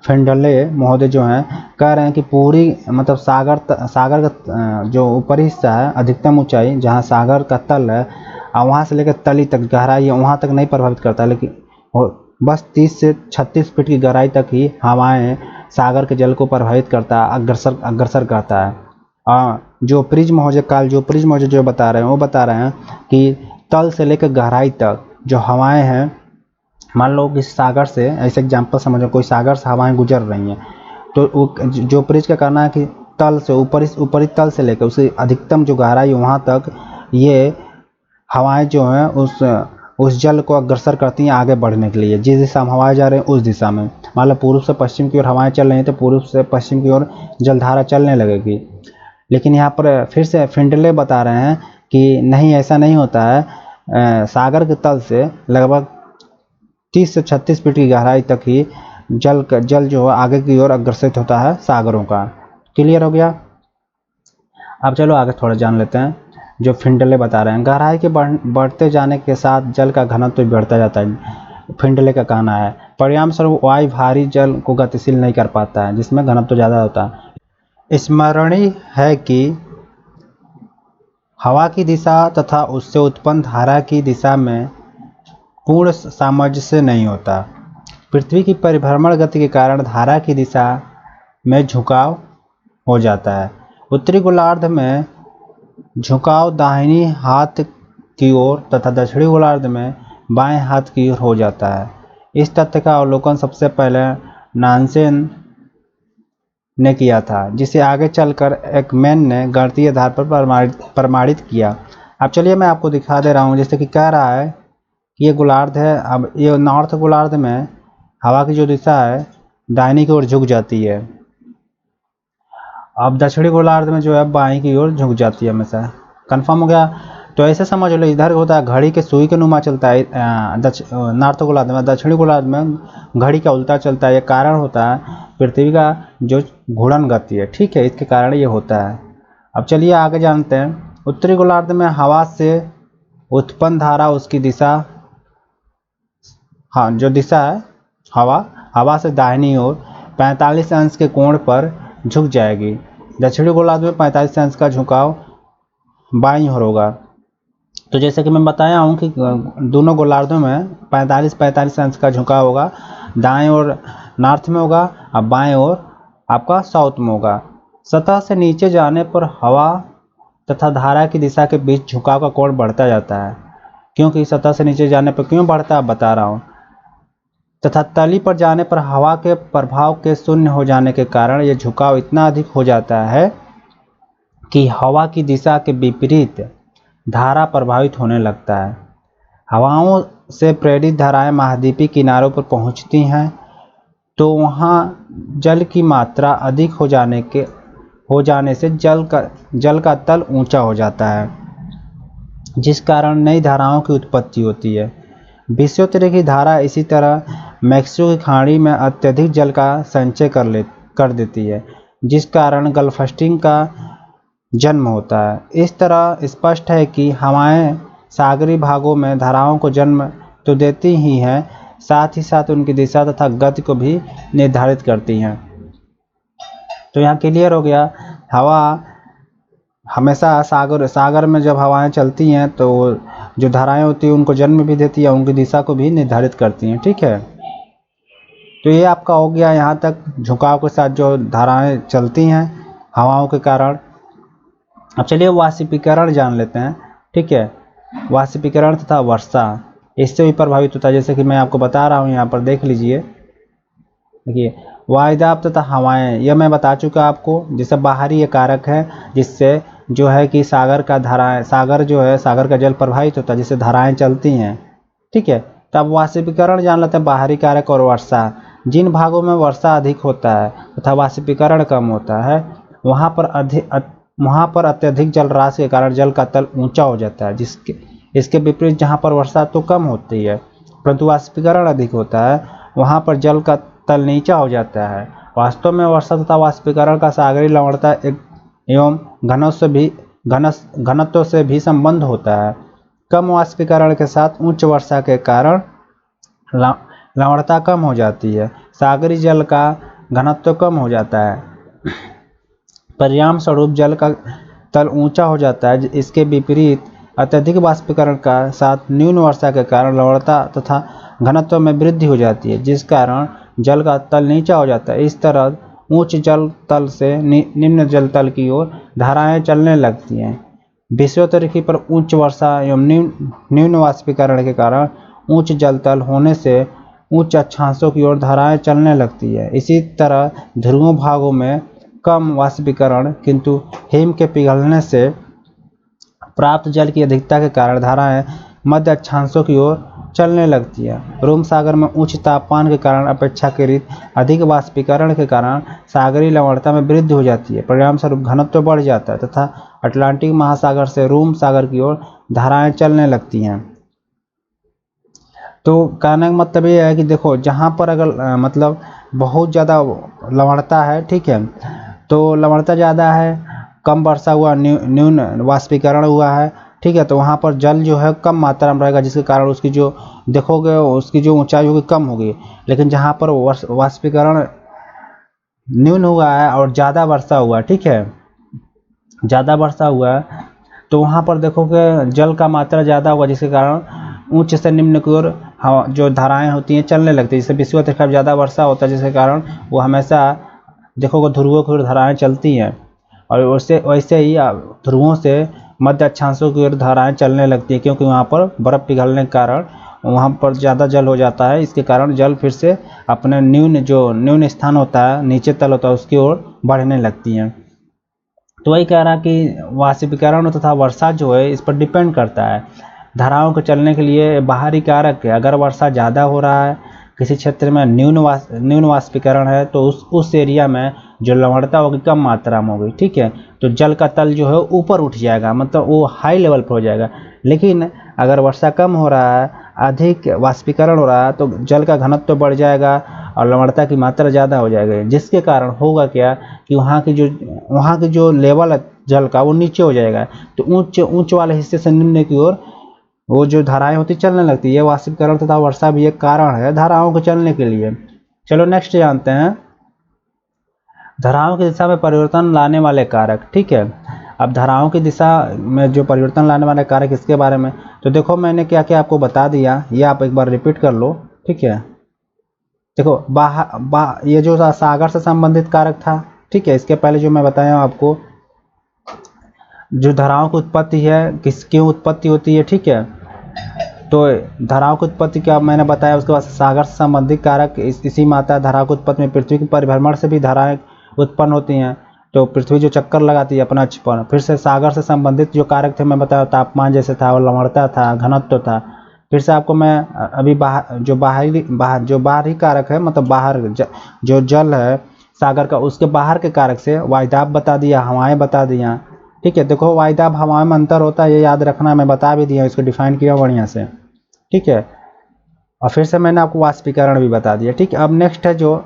फेंडले महोदय जो हैं कह रहे हैं कि पूरी मतलब सागर का जो ऊपरी हिस्सा है, अधिकतम ऊंचाई जहाँ सागर का तल है वहाँ से लेकर तली तक गहराई वहाँ तक नहीं प्रभावित करता, लेकिन बस 30 से 36 फीट की गहराई तक ही हवाएं सागर के जल को प्रभावित करता है, अग्रसर करता है। कालजोफ्री महोदय जो बता रहे हैं वो बता रहे हैं कि तल से लेकर गहराई तक जो हवाएं हैं, मान लो कि सागर से, ऐसे एग्जाम्पल समझो, कोई सागर से हवाएं गुजर रही हैं तो जोफ्री का कहना है कि तल से ऊपरी तल से लेकर उसे अधिकतम जो गहराई वहाँ तक ये हवाएं जो हैं उस जल को अग्रसर करती हैं आगे बढ़ने के लिए। जिस दिशा में हवाएं जा रही हैं उस दिशा में, मान लो पूर्व से पश्चिम की ओर हवाएं चल रही हैं तो पूर्व से पश्चिम की ओर जलधारा चलने लगेगी। लेकिन यहाँ पर फिर से फेंडले बता रहे हैं कि नहीं, ऐसा नहीं होता है। सागर के तल से लगभग 30 से 36 फीट की गहराई तक ही जल जो है आगे की ओर अग्रसित होता है सागरों का। क्लियर हो गया? अब चलो आगे थोड़ा जान लेते हैं जो फेंडले बता रहे हैं। गहराई के बढ़ते जाने के साथ जल का घनत्व तो बढ़ता जाता है, फेंडले का कहना है। परिणाम स्वरूप वायु भारी जल को गतिशील नहीं कर पाता है, जिसमें घनत्व तो ज़्यादा होता है। स्मरणीय है कि हवा की दिशा तथा उससे उत्पन्न धारा की दिशा में पूर्ण सामंजस्य नहीं होता। पृथ्वी की परिभ्रमण गति के कारण धारा की दिशा में झुकाव हो जाता है। उत्तरी गोलार्ध में झुकाव दाहिनी हाथ की ओर तथा दक्षिणी गोलार्ध में बाएं हाथ की ओर हो जाता है। इस तथ्य का अवलोकन सबसे पहले नानसेन ने किया था, जिसे आगे चलकर एकमैन ने गणितीय आधार पर प्रमाणित किया। अब चलिए मैं आपको दिखा दे रहा हूँ। जैसे कि कह रहा है कि ये गोलार्ध है, अब ये नॉर्थ गोलार्ध में हवा की जो दिशा है दाहिनी की ओर झुक जाती है, अब दक्षिणी गोलार्ध में जो है बाएं की ओर झुक जाती है हमेशा। कंफर्म हो गया? तो ऐसे समझ लो, इधर होता है घड़ी के सुई के नुमा चलता है नॉर्थ गोलार्ध में, दक्षिणी गोलार्ध में घड़ी का उल्टा चलता है। ये कारण होता है पृथ्वी का जो घूर्णन गति है, ठीक है, इसके कारण ये होता है। अब चलिए आगे जानते हैं। उत्तरी गोलार्ध में हवा से उत्पन्न धारा उसकी दिशा, हाँ जो दिशा है हवा से दाहिनी ओर 45 अंश के कोण पर झुक जाएगी। दक्षिणी गोलार्ध में 45 अंश का झुकाव बाईं ओर होगा। तो जैसे कि मैं बताया हूँ कि दोनों गोलार्धों में 45 अंश का झुकाव होगा। दाएं ओर नॉर्थ में होगा और बाएं ओर आपका साउथ में होगा। सतह से नीचे जाने पर हवा तथा धारा की दिशा के बीच झुकाव का कोण बढ़ता जाता है। क्योंकि सतह से नीचे जाने पर क्यों बढ़ता है बता रहा हूँ। तथा तली पर जाने पर हवा के प्रभाव के शून्य हो जाने के कारण यह झुकाव इतना अधिक हो जाता है कि हवा की दिशा के विपरीत धारा प्रभावित होने लगता है। हवाओं से प्रेरित धाराएं महाद्वीपीय किनारों पर पहुंचती हैं तो वहां जल की मात्रा अधिक हो जाने से जल का तल ऊंचा हो जाता है, जिस कारण नई धाराओं की उत्पत्ति होती है। विषयोत्तरी की धारा इसी तरह मैक्सिको की खाड़ी में अत्यधिक जल का संचय कर देती है, जिस कारण गल्फस्ट्रीम का जन्म होता है। इस तरह स्पष्ट है कि हवाएं सागरी भागों में धाराओं को जन्म तो देती ही हैं, साथ ही साथ उनकी दिशा तथा गति को भी निर्धारित करती हैं। तो यहाँ क्लियर हो गया, हवा हमेशा सागर में जब हवाएं चलती हैं तो जो धाराएं होती हैं उनको जन्म भी देती है, उनकी दिशा को भी निर्धारित करती हैं, ठीक है। तो ये आपका हो गया यहाँ तक झुकाव के साथ जो धाराएं चलती हैं हवाओं के कारण। अब चलिए वाष्पीकरण जान लेते हैं, ठीक है। वाष्पीकरण तथा वर्षा इससे भी प्रभावित होता है। जैसे कि मैं आपको बता रहा हूँ, यहाँ पर देख लीजिए, देखिए वायुदाब तथा हवाएं, यह मैं बता चुका आपको। जैसे बाहरी ये कारक है जिससे जो है कि सागर का धाराएं, सागर जो है, सागर का जल प्रभावित होता है जिससे धाराएं चलती हैं, ठीक है। तब वाष्पीकरण जान लेते हैं, बाहरी कारक और वर्षा। जिन भागों में वर्षा अधिक होता है तथा वाष्पीकरण कम होता है वहाँ पर अत्यधिक जलराशि के कारण जल का तल ऊंचा हो जाता है। इसके विपरीत जहाँ पर वर्षा तो कम होती है परंतु वाष्पीकरण अधिक होता है, वहाँ पर जल का तल नीचा हो जाता है। वास्तव में वर्षा तथा वाष्पीकरण का सागरीय लवणता एवं घनत्व से भी संबंध होता है। कम वाष्पीकरण के साथ उच्च वर्षा के कारण लवणता कम हो जाती है, सागरीय जल का घनत्व कम हो जाता है, परिणाम स्वरूप जल का तल ऊंचा हो जाता है। इसके विपरीत अत्यधिक वाष्पीकरण का साथ न्यून वर्षा के कारण लवणता तथा घनत्व में वृद्धि हो जाती है, जिस कारण जल का तल नीचा हो जाता है। इस तरह उच्च जल तल से निम्न जल तल की ओर धाराएं चलने लगती हैं। विषुवत पर उच्च वर्षा एवं न्यून वाष्पीकरण के कारण उच्च जल तल होने से उच्च अक्षांशों की ओर धाराएं चलने लगती है। इसी तरह ध्रुवीय भागों में कम वाष्पीकरण किंतु हिम के पिघलने से प्राप्त जल की अधिकता के कारण धाराएं मध्य अक्षांशों की ओर चलने लगती है। रोम सागर में उच्च तापमान के कारण अपेक्षाकृत अधिक वाष्पीकरण के कारण सागरीय लवणता में वृद्धि हो जाती है, परिणाम स्वरूप घनत्व बढ़ जाता है तथा अटलांटिक महासागर से रोम सागर की ओर धाराएं चलने लगती हैं। तो कहने का मतलब ये है कि देखो, जहाँ पर अगर मतलब बहुत ज़्यादा लवणता है, ठीक है, तो लवणता ज़्यादा है, कम वर्षा हुआ, न्यून वाष्पीकरण हुआ है, ठीक है, तो वहाँ पर जल जो है कम मात्रा में रहेगा, जिसके कारण उसकी जो देखोगे उसकी जो ऊंचाई होगी कम होगी। लेकिन जहाँ पर वाष्पीकरण न्यून हुआ है और ज़्यादा वर्षा हुआ, ठीक है, ज़्यादा वर्षा हुआ है, तो वहाँ पर देखोगे जल का मात्रा ज़्यादा होगा, जिसके कारण उच्च से निम्न की ओर जो धाराएं होती हैं चलने लगती है। जैसे विषुवत रेखा ज़्यादा वर्षा होता है जिसके कारण वो हमेशा देखोगे ध्रुवों की ओर धाराएं चलती हैं, और वैसे ही ध्रुवों से मध्य अक्षांशों की ओर धाराएं चलने लगती है, क्योंकि वहाँ पर बर्फ़ पिघलने के कारण वहाँ पर ज़्यादा जल हो जाता है। इसके कारण जल फिर से अपने न्यून स्थान होता है, नीचे तल होता है, उसकी ओर बढ़ने लगती हैं। तो वही कह रहा कि वाष्पीकरण तथा वर्षा जो है इस पर डिपेंड करता है। धाराओं को चलने के लिए बाहरी कारक है। अगर वर्षा ज़्यादा हो रहा है, किसी क्षेत्र में न्यून वाष्पीकरण है, तो उस एरिया में जो लवणता होगी कम मात्रा में होगी, ठीक है, तो जल का तल जो है ऊपर उठ जाएगा, मतलब वो हाई लेवल पर हो जाएगा। लेकिन अगर वर्षा कम हो रहा है, अधिक वाष्पीकरण हो रहा है, तो जल का घनत्व बढ़ जाएगा और लवणता की मात्रा ज़्यादा हो जाएगी, जिसके कारण होगा क्या कि वहाँ की जो लेवल है जल का वो नीचे हो जाएगा। तो ऊंच वाले हिस्से से निम्न की ओर वो जो धाराएं होती चलने लगती है। वाष्पीकरण तथा वर्षा भी एक कारण है धाराओं को चलने के लिए। चलो नेक्स्ट जानते हैं धाराओं की दिशा में परिवर्तन लाने वाले कारक, ठीक है। अब धाराओं की दिशा में जो परिवर्तन लाने वाले कारक, इसके बारे में तो देखो मैंने क्या क्या आपको बता दिया, ये आप एक बार रिपीट कर लो, ठीक है। देखो ये जो सागर से संबंधित कारक था, ठीक है, इसके पहले जो मैं बताया आपको जो धाराओं की उत्पत्ति है, क्यों उत्पत्ति होती है, ठीक है, तो धाराओं की उत्पत्ति क्या मैंने बताया। उसके बाद सागर से संबंधित कारक इसी में आता है। धाराओं की उत्पत्ति में पृथ्वी के परिभ्रमण से भी धाराएं उत्पन्न होती हैं, तो पृथ्वी जो चक्कर लगाती है अपना अक्ष पर। फिर से सागर से संबंधित जो कारक थे मैं बताया, तापमान जैसे था, और लवणता था, घनत्व था। फिर से आपको मैं अभी जो बाहरी कारक है, मतलब बाहर जो जल है सागर का, उसके बाहर के कारक से वायुदाब बता दिया, हवाएं बता दिया, ठीक है। देखो वायुदाब हवाएं में अंतर होता है, ये याद रखना, मैं बता भी दिया, इसको डिफाइन किया बढ़िया से, ठीक है। और फिर से मैंने आपको वाष्पीकरण भी बता दिया, ठीक है। अब नेक्स्ट है जो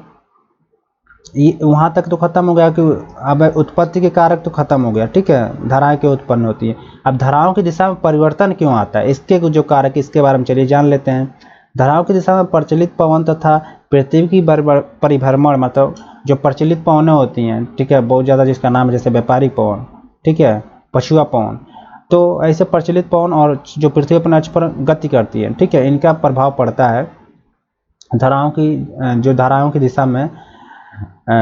वहाँ तक तो खत्म हो गया कि अब उत्पत्ति के कारक तो खत्म हो गया, ठीक है, धाराएं क्यों उत्पन्न होती है। अब धाराओं की दिशा में परिवर्तन क्यों आता है, इसके जो कारक, इसके बारे में चलिए जान लेते हैं। धाराओं की दिशा में प्रचलित पवन तथा पृथ्वी की परिभ्रमण, मतलब जो प्रचलित पवनें होती हैं, ठीक है, बहुत ज़्यादा, जिसका नाम है जैसे व्यापारिक पवन, ठीक है, पछुआ पवन, तो ऐसे प्रचलित पवन और जो पृथ्वी अपने अक्ष पर गति करती है, ठीक है, इनका प्रभाव पड़ता है धाराओं की दिशा में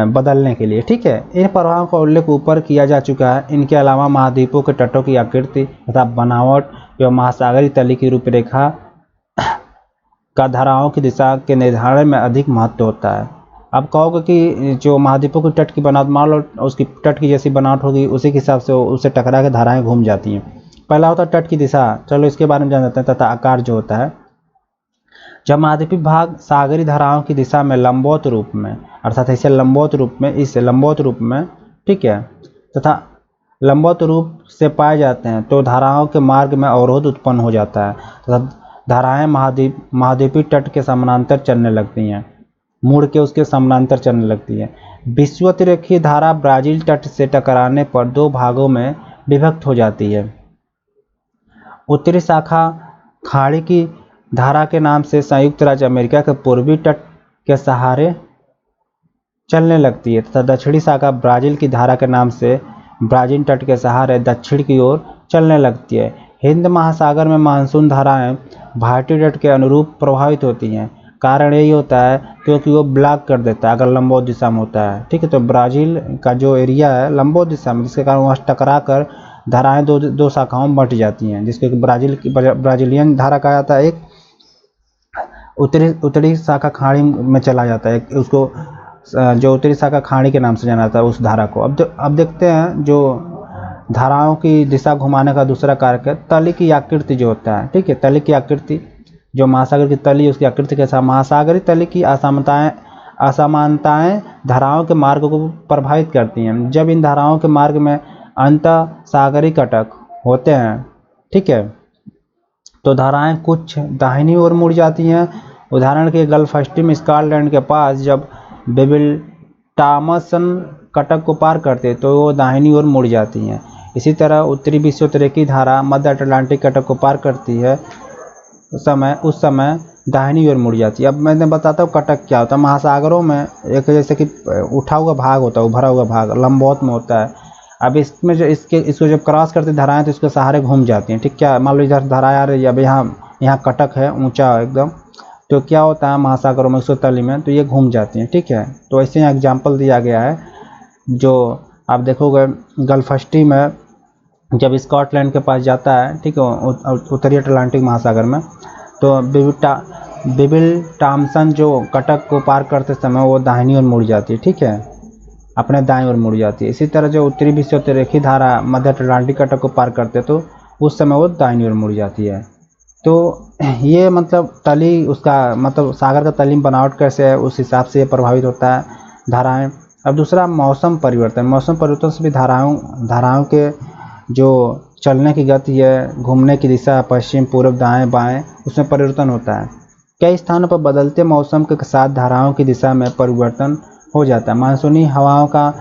बदलने के लिए। ठीक है, इन प्रभावों का उल्लेख ऊपर किया जा चुका है। इनके अलावा महाद्वीपों के तटों की आकृति तथा बनावट एवं महासागरीय तली की रूपरेखा का धाराओं की दिशा के निर्धारण में अधिक महत्व होता है। आप कहोगे कि जो महाद्वीपों की तट की बनावट, मान लो उसकी तट की जैसी बनावट होगी, उसी के हिसाब से उससे टकरा के धाराएं घूम जाती हैं। पहला होता है तट की दिशा, चलो इसके बारे में जान जाते हैं, तथा आकार जो होता है। जब महाद्वीपीय भाग सागरी धाराओं की दिशा में लंबवत रूप में, अर्थात इसे लंबवत रूप में, इसे लंबवत रूप में, ठीक है, तथा लंबवत रूप से पाए जाते हैं तो धाराओं के मार्ग में अवरोध उत्पन्न हो जाता है तथा धाराएं महाद्वीपीय तट के समानांतर चलने लगती हैं, मुड़ के उसके समानांतर चलने लगती है। विषुवत-रेखीय धारा ब्राजील तट से टकराने पर दो भागों में विभक्त हो जाती है। उत्तरी शाखा खाड़ी की धारा के नाम से संयुक्त राज्य अमेरिका के पूर्वी तट के सहारे चलने लगती है तथा दक्षिणी शाखा ब्राजील की धारा के नाम से ब्राजील तट के सहारे दक्षिण की ओर चलने लगती है। हिंद महासागर में मानसून धाराएं भारतीय तट के अनुरूप प्रभावित होती हैं। कारण यही होता है क्योंकि वो ब्लॉक कर देता है अगर लंबवत दिशा में होता है। ठीक है, तो ब्राजील का जो एरिया है लंबवत दिशा में, जिसके कारण वहाँ टकरा कर धाराएं दो शाखाओं में बंट जाती हैं, जिसको ब्राजीलियन धारा कहा जाता है, एक उत्तरी शाखा खाड़ी में चला जाता है, उसको जो उत्तरी शाखा खाड़ी के नाम से जाना जाता है उस धारा को। अब देखते हैं जो धाराओं की दिशा घुमाने का दूसरा कारक है तली की आकृति जो होता है। ठीक है, तली की आकृति, जो महासागर की तली है उसकी आकृति के साथ महासागरीय तली की असमानताएं धाराओं के मार्ग को प्रभावित करती हैं। जब इन धाराओं के मार्ग में अंतः सागरीय कटक होते हैं, ठीक है, तो धाराएं कुछ दाहिनी ओर मुड़ जाती हैं। उदाहरण के गल्फ स्ट्रीम स्कॉटलैंड के पास जब बेबिल्टामसन कटक को पार करते तो वो दाहिनी ओर मुड़ जाती हैं। इसी तरह उत्तरी विषुवत-रेखीय धारा मध्य अटलांटिक कटक को पार करती है, उस समय दाहिनी ओर मुड़ जाती है। अब मैं बताता हूँ कटक क्या होता है। महासागरों में एक जैसे कि उठा हुआ भाग होता है, उभरा हुआ भाग लंबवत में होता है। अब इसमें जो इसको जब क्रॉस करती धाराएं तो इसके सहारे घूम जाती हैं। ठीक, क्या मान लो इधर धाराएं आ रही है, अब यहाँ कटक है ऊंचा एकदम, तो क्या होता है महासागरों में, उसको तली में, तो ये घूम जाती हैं। ठीक है, तो ऐसे यहाँ एग्जाम्पल दिया गया है। जो आप देखोगे गल्फ स्ट्रीम में जब स्कॉटलैंड के पास जाता है, ठीक है, उत्तरी अटलांटिक महासागर में, तो बेबिल्टामसन जो कटक को पार करते समय वो दाहिनी ओर मुड़ जाती है। ठीक है, अपने दाएं ओर मुड़ जाती है। इसी तरह जो उत्तरी विषुवत-रेखीय धारा मध्य अटलांटिक कटक को पार करते तो उस समय वो दाहिनी ओर मुड़ जाती है। तो ये मतलब तली, उसका मतलब सागर का तली बनावट कैसे है उस हिसाब से ये प्रभावित होता है धाराएं। अब दूसरा मौसम परिवर्तन। मौसम परिवर्तन से भी धाराओं के जो चलने की गति है, घूमने की दिशा, पश्चिम पूर्व दाएं बाएं, उसमें परिवर्तन होता है। कई स्थानों पर बदलते मौसम के साथ धाराओं की दिशा में परिवर्तन हो जाता है। मानसूनी हवाओं का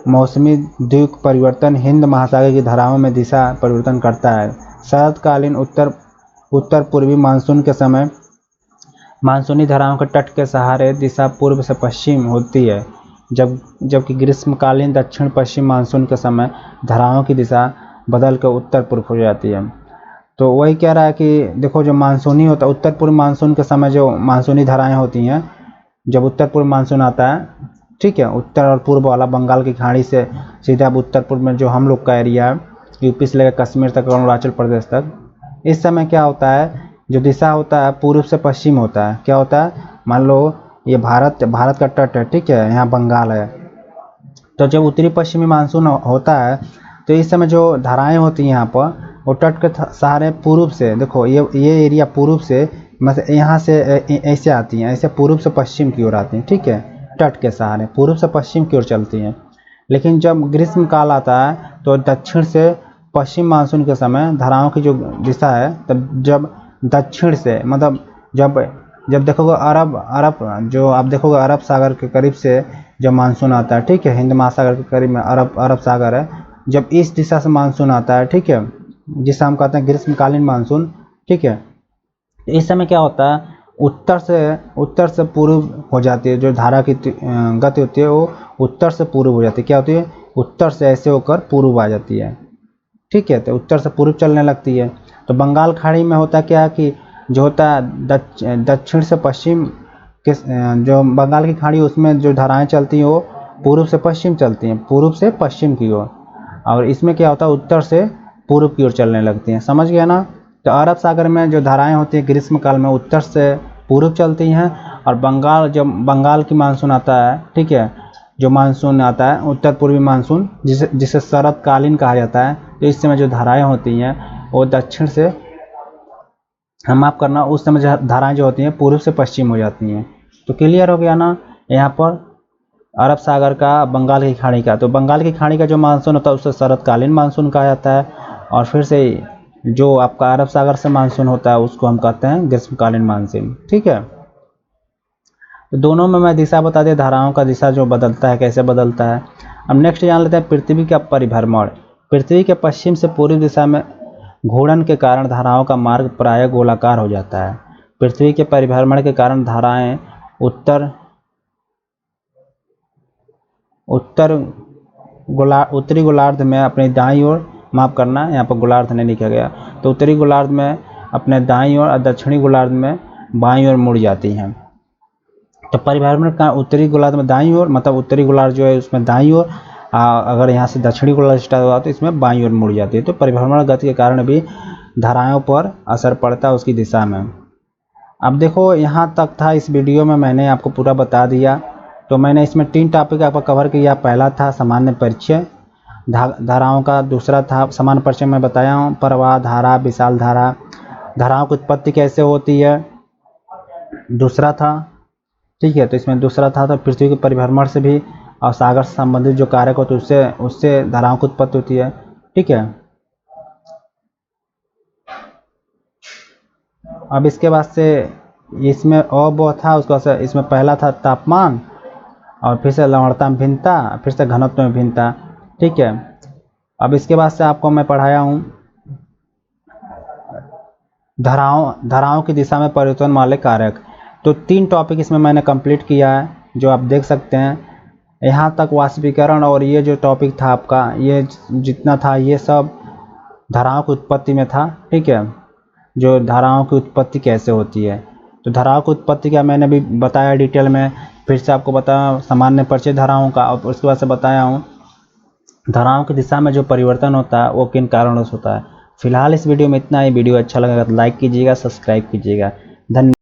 मौसमी द्विक परिवर्तन हिंद महासागर की धाराओं में दिशा परिवर्तन करता है। शरतकालीन उत्तर पूर्वी मानसून के समय मानसूनी धाराओं के तट के सहारे दिशा पूर्व से पश्चिम होती है, जबकि ग्रीष्मकालीन दक्षिण पश्चिम मानसून के समय धाराओं की दिशा बदल कर उत्तर पूर्व हो जाती है। तो वही कह रहा है कि देखो जो मानसूनी होता है, उत्तर पूर्व मानसून के समय जो मानसूनी धाराएं होती हैं, जब उत्तर पूर्व मानसून आता है, ठीक है, उत्तर और पूर्व वाला बंगाल की खाड़ी से सीधा उत्तर पूर्व में जो हम लोग का एरिया है, यूपी से लेकर कश्मीर तक, अरुणाचल प्रदेश तक, इस समय क्या होता है, जो दिशा होता है पूर्व से पश्चिम होता है। क्या होता है, मान लो ये भारत का तट है, ठीक है, यहाँ बंगाल है, तो जब उत्तरी पश्चिमी मानसून होता है तो इस समय जो धाराएं होती हैं यहाँ पर, वो तट के सहारे पूर्व से, देखो ये एरिया पूर्व से, मतलब यहाँ से ऐसे आती हैं, ऐसे पूर्व से पश्चिम की ओर आती हैं। ठीक है, तट के सहारे पूर्व से पश्चिम की ओर चलती हैं। लेकिन जब ग्रीष्म काल आता है तो दक्षिण से पश्चिम मानसून के समय धाराओं की जो दिशा है, तब जब दक्षिण से, मतलब जब देखोगे अरब जो आप देखोगे अरब सागर के करीब से जब मानसून आता है, ठीक है, हिंद महासागर के करीब में अरब सागर है, जब इस दिशा से मानसून आता है, ठीक है, जिसे हम कहते हैं ग्रीष्मकालीन मानसून, ठीक है, इस समय क्या होता है, उत्तर से पूर्व हो जाती है। जो धारा की गति होती है वो उत्तर से पूर्व हो जाती है। क्या होती है, उत्तर से ऐसे होकर पूर्व आ जाती है। ठीक है, तो उत्तर से पूर्व चलने लगती है। तो बंगाल खाड़ी में होता क्या है कि जो होता है दक्षिण से पश्चिम जो बंगाल की खाड़ी उसमें जो धाराएं चलती हैं वो पूर्व से पश्चिम चलती हैं, पूर्व से पश्चिम की ओर, और इसमें क्या होता है उत्तर से पूर्व की ओर चलने लगती हैं। समझ गया ना। तो अरब सागर में जो धाराएं होती हैं ग्रीष्म काल में उत्तर से पूर्व चलती हैं, और जब बंगाल की मानसून आता है, ठीक है, जो मानसून आता है उत्तर पूर्वी मानसून, जिसे शरतकालीन कहा जाता है, तो इस समय जो धाराएं होती हैं वो दक्षिण से, माफ करना, उस समय जो धाराएं जो होती हैं पूर्व से पश्चिम हो जाती हैं। तो क्लियर हो गया ना यहाँ पर अरब सागर का, बंगाल की खाड़ी का। तो बंगाल की खाड़ी का जो मानसून होता है उसे शरतकालीन मानसून कहा जाता है, और फिर से जो आपका अरब सागर से मानसून होता है उसको हम कहते हैं ग्रीष्मकालीन मानसून। ठीक है, तो दोनों में मैं दिशा बता दिया, धाराओं का दिशा जो बदलता है कैसे बदलता है। अब नेक्स्ट जान लेते हैं पृथ्वी का परिभ्रमण। पृथ्वी के पश्चिम से पूर्व दिशा में घूर्णन के कारण धाराओं का मार्ग प्रायः गोलाकार हो जाता है। पृथ्वी के परिभ्रमण के कारण धाराएं उत्तरी गोलार्ध में अपनी दाईं ओर, माफ करना यहाँ पर गोलार्ध नहीं लिखा गया, तो उत्तरी गोलार्ध में अपने दाईं ओर और दक्षिणी गोलार्ध में बाईं ओर मुड़ जाती हैं। तो परिभ्रमण का उत्तरी गोलार्ध में दाईं ओर, मतलब उत्तरी गोलार्ध जो है उसमें दाईं ओर, अगर यहाँ से दक्षिणी गोलार्ध स्टार्ट हुआ तो इसमें बाईं ओर मुड़ जाती है। तो परिभ्रमण गति के कारण भी धाराओं पर असर पड़ता है उसकी दिशा में। अब देखो यहाँ तक था इस वीडियो में, मैंने आपको पूरा बता दिया। तो मैंने इसमें 3 टॉपिक आपको कवर किया। पहला था सामान्य परिचय धाराओं का, दूसरा था सामान्य परिचय में बताया हूँ, प्रवाह धारा, विशाल धारा, धाराओं की उत्पत्ति कैसे होती है, दूसरा था। ठीक है, तो इसमें दूसरा था तो पृथ्वी के परिभ्रमण से भी और सागर से संबंधित जो कारक होते हैं उससे धाराओं की उत्पत्ति होती है। ठीक है, अब इसके बाद से इसमें और वो था, उसका इसमें पहला था तापमान, और फिर से लवणता में भिन्नता, फिर से घनत्व में भिन्नता। ठीक है, अब इसके बाद से आपको मैं पढ़ाया हूँ धाराओं की दिशा में परिवर्तन वाले कारक। तो 3 टॉपिक इसमें मैंने कंप्लीट किया है, जो आप देख सकते हैं। यहाँ तक वाष्पीकरण और ये जो टॉपिक था आपका, ये जितना था ये सब धाराओं की उत्पत्ति में था। ठीक है, जो धाराओं की उत्पत्ति कैसे होती है, तो धाराओं की उत्पत्ति का मैंने भी बताया डिटेल में। फिर से आपको बताया सामान्य परिचय धाराओं का, और उसके बाद से बताया हूँ धाराओं की दिशा में जो परिवर्तन होता है वो किन कारणों से होता है। फिलहाल इस वीडियो में इतना ही। वीडियो अच्छा लगेगा तो लाइक कीजिएगा, सब्सक्राइब कीजिएगा। धन्यवाद।